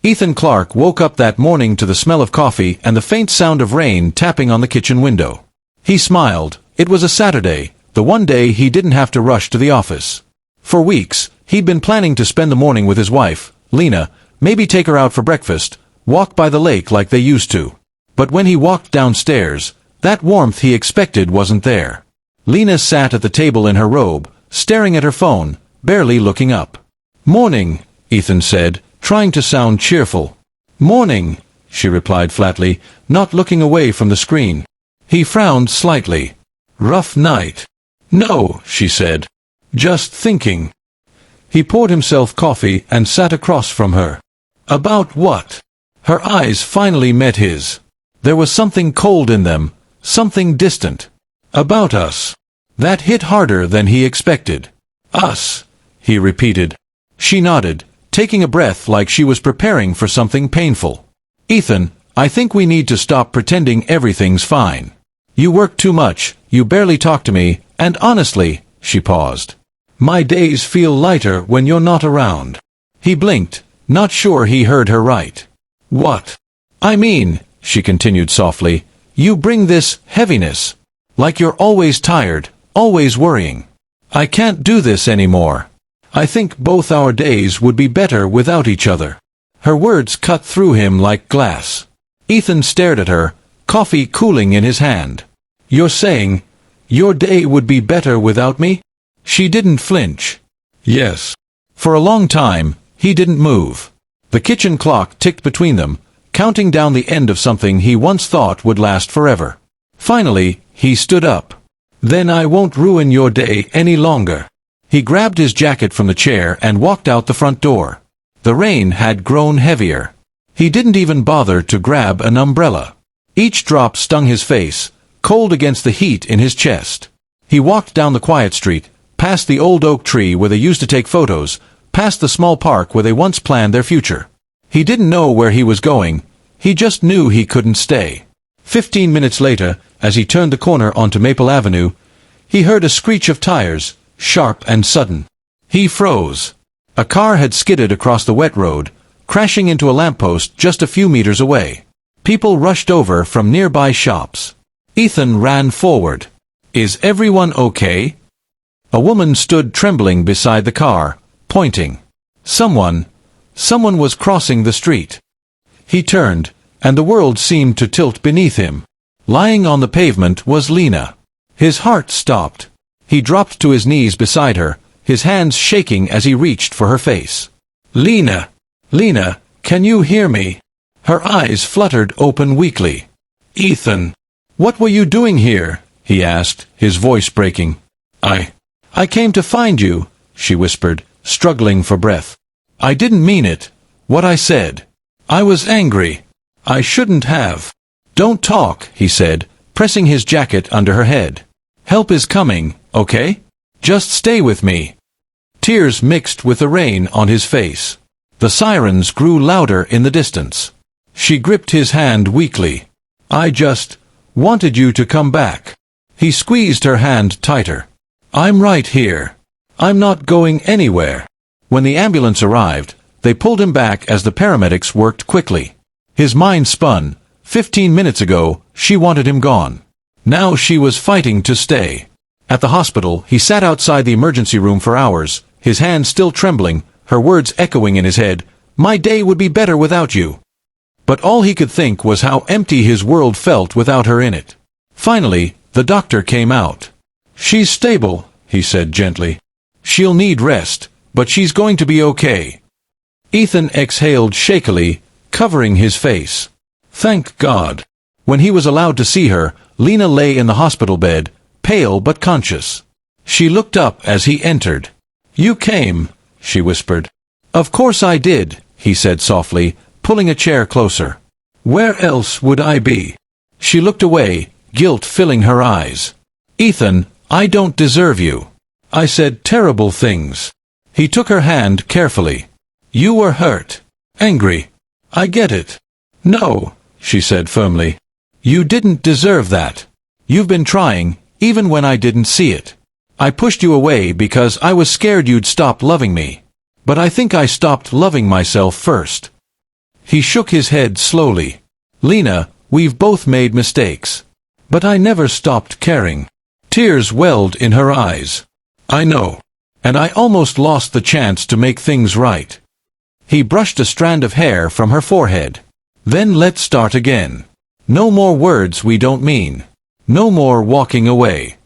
Ethan Clark woke up that morning to the smell of coffee and the faint sound of rain tapping on the kitchen window. He smiled. It was a Saturday, the one day he didn't have to rush to the office. For weeks, he'd been planning to spend the morning with his wife, Lena, maybe take her out for breakfast, walk by the lake like they used to. But when he walked downstairs, that warmth he expected wasn't there. Lena sat at the table in her robe, staring at her phone, barely looking up. "Morning," Ethan said, trying to sound cheerful. "Morning," she replied flatly, not looking away from the screen. He frowned slightly. "Rough night?" "No," she said. "Just thinking." He poured himself coffee and sat across from her. "About what?" Her eyes finally met his. There was something cold in them, something distant. "About us." That hit harder than he expected. "Us," he repeated. She nodded, taking a breath like she was preparing for something painful. "Ethan, I think we need to stop pretending everything's fine. You work too much, you barely talk to me, and honestly," she paused, "my days feel lighter when you're not around." He blinked, not sure he heard her right. "What?" "I mean," she continued softly, "you bring this heaviness. Like you're always tired, always worrying. I can't do this anymore. I think both our days would be better without each other." Her words cut through him like glass. Ethan stared at her, coffee cooling in his hand. "You're saying, your day would be better without me?" She didn't flinch. "Yes." For a long time, he didn't move. The kitchen clock ticked between them, counting down the end of something he once thought would last forever. Finally, he stood up. "Then I won't ruin your day any longer." He grabbed his jacket from the chair and walked out the front door. The rain had grown heavier. He didn't even bother to grab an umbrella. Each drop stung his face, cold against the heat in his chest. He walked down the quiet street, past the old oak tree where they used to take photos, past the small park where they once planned their future. He didn't know where he was going, he just knew he couldn't stay. 15 minutes later, as he turned the corner onto Maple Avenue, he heard a screech of tires, sharp and sudden. He froze. A car had skidded across the wet road, crashing into a lamppost just a few meters away. People rushed over from nearby shops. Ethan ran forward. "Is everyone okay?" A woman stood trembling beside the car, pointing. Someone was crossing the street. He turned, and the world seemed to tilt beneath him. Lying on the pavement was Lena. His heart stopped. He dropped to his knees beside her, his hands shaking as he reached for her face. "Lena! Lena, can you hear me?" Her eyes fluttered open weakly. "Ethan! What were you doing here?" he asked, his voice breaking. I came to find you," she whispered, struggling for breath. "I didn't mean it. What I said. I was angry. I shouldn't have." "Don't talk," he said, pressing his jacket under her head. "Help is coming, okay? Just stay with me." Tears mixed with the rain on his face. The sirens grew louder in the distance. She gripped his hand weakly. "I just wanted you to come back." He squeezed her hand tighter. "I'm right here. I'm not going anywhere." When the ambulance arrived, they pulled him back as the paramedics worked quickly. His mind spun. 15 minutes ago, she wanted him gone. Now she was fighting to stay. At the hospital, he sat outside the emergency room for hours, his hands still trembling, her words echoing in his head, "My day would be better without you." But all he could think was how empty his world felt without her in it. Finally, the doctor came out. "She's stable," he said gently. "She'll need rest, but she's going to be okay." Ethan exhaled shakily, covering his face. Thank God. When he was allowed to see her, Lena lay in the hospital bed, pale but conscious. She looked up as he entered. "You came," she whispered. "Of course I did," he said softly, pulling a chair closer. "Where else would I be?" She looked away, guilt filling her eyes. "Ethan, I don't deserve you. I said terrible things." He took her hand carefully. "You were hurt. Angry. I get it." "No," she said firmly. "You didn't deserve that. You've been trying, even when I didn't see it. I pushed you away because I was scared you'd stop loving me. But I think I stopped loving myself first." He shook his head slowly. Lena, we've both made mistakes. But I never stopped caring. Tears welled in her eyes. I know. And I almost lost the chance to make things right. He brushed a strand of hair from her forehead. Then let's start again. No more words we don't mean. No more walking away.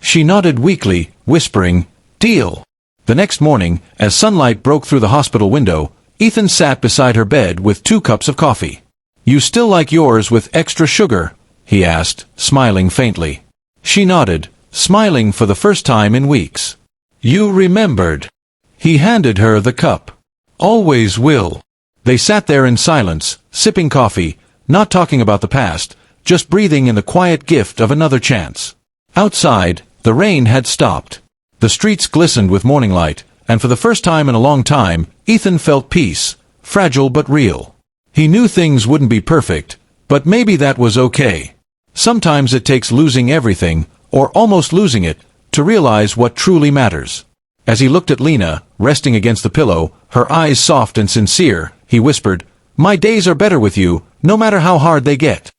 She nodded weakly, whispering, "Deal." The next morning, as sunlight broke through the hospital window, Ethan sat beside her bed with 2 cups of coffee. "You still like yours with extra sugar?" he asked, smiling faintly. She nodded, smiling for the first time in weeks. "You remembered." He handed her the cup. "Always will." They sat there in silence, sipping coffee, not talking about the past, just breathing in the quiet gift of another chance. Outside, the rain had stopped. The streets glistened with morning light, and for the first time in a long time, Ethan felt peace, fragile but real. He knew things wouldn't be perfect, but maybe that was okay. Sometimes it takes losing everything, or almost losing it, to realize what truly matters. As he looked at Lena, resting against the pillow, her eyes soft and sincere, he whispered, "My days are better with you, no matter how hard they get."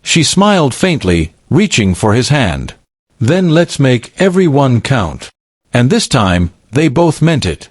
She smiled faintly, reaching for his hand. "Then let's make every one count." And this time, they both meant it.